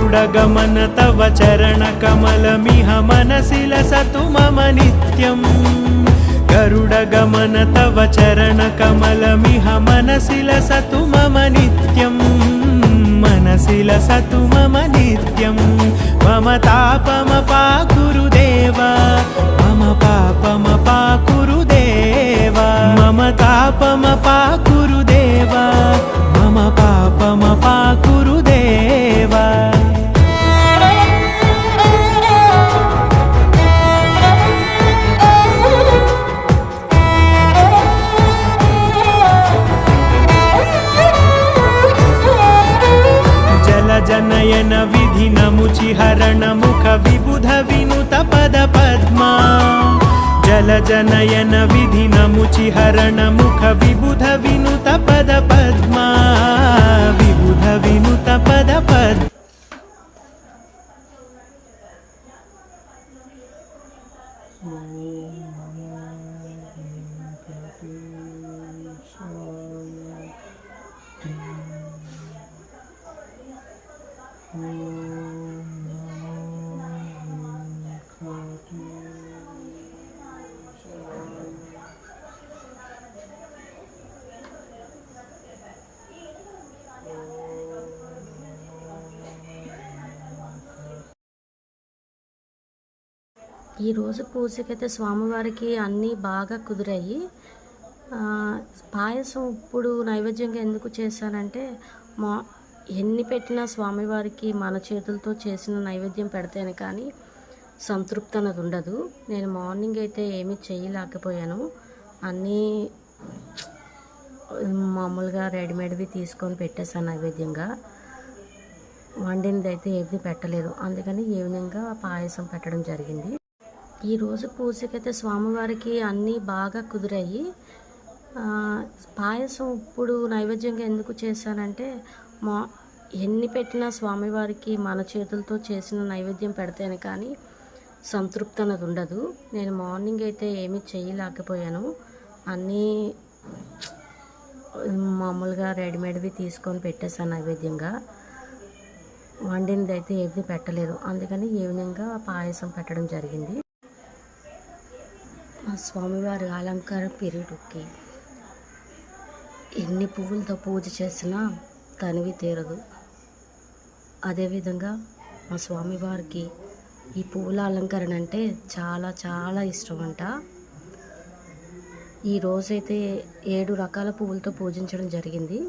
गरुडगमन तव चरणकमलमिह मनसि लसतु मम नित्यम् गरुडगमन तव चरणकमलमिह मनसि लसतु मम नित्यम् मनसि लसतु मम नित्यम् मम तापमपाकुरु देव मम पापमपाकुरु देव मम तापमपाकुरु देव मम पापमपाकुरु देव जनयन विधिनमुचिहरण मुख विबुध विनुत पद पद्मा जलजनयन विधिनमुचिहरण मुख विबुध विनुत पद पद्मा विबुध विनुत पद पद्मा ఈ రోజు పూజకైతే స్వామివారికి అన్నీ బాగా కుదిరాయి. పాయసం ఇప్పుడు నైవేద్యంగా ఎందుకు చేశానంటే ఎన్ని పెట్టినా స్వామివారికి మన చేతులతో చేసిన నైవేద్యం పెడితేనే కానీ సంతృప్తి అన్నది ఉండదు. నేను మార్నింగ్ అయితే ఏమీ చేయలేకపోయాను. అన్నీ మామూలుగా రెడీమేడ్వి తీసుకొని పెట్టేశాను నైవేద్యంగా. వండినది అయితే ఏది పెట్టలేదు. అందుకని ఈవినింగ్గా పాయసం పెట్టడం జరిగింది. ఈరోజు పూజకైతే స్వామివారికి అన్నీ బాగా కుదిరాయి. పాయసం ఇప్పుడు నైవేద్యంగా ఎందుకు చేశానంటే ఎన్ని పెట్టినా స్వామివారికి మన చేతులతో చేసిన నైవేద్యం పెడితేనే కానీ సంతృప్తి అన్నది ఉండదు. నేను మార్నింగ్ అయితే ఏమీ చేయలేకపోయాను. అన్నీ మామూలుగా రెడీమేడ్వి తీసుకొని పెట్టేశాను నైవేద్యంగా. వండినది అయితే ఏది పెట్టలేదు. అందుకని ఈవినింగ్గా పాయసం పెట్టడం జరిగింది. స్వామివారి అలంకార పీరియడ్కి ఎన్ని పువ్వులతో పూజ చేసినా తనివి తీరదు. అదేవిధంగా మా స్వామివారికి ఈ పువ్వుల అలంకరణ అంటే చాలా చాలా ఇష్టం అంట. ఈరోజైతే 7 రకాల పువ్వులతో పూజించడం జరిగింది.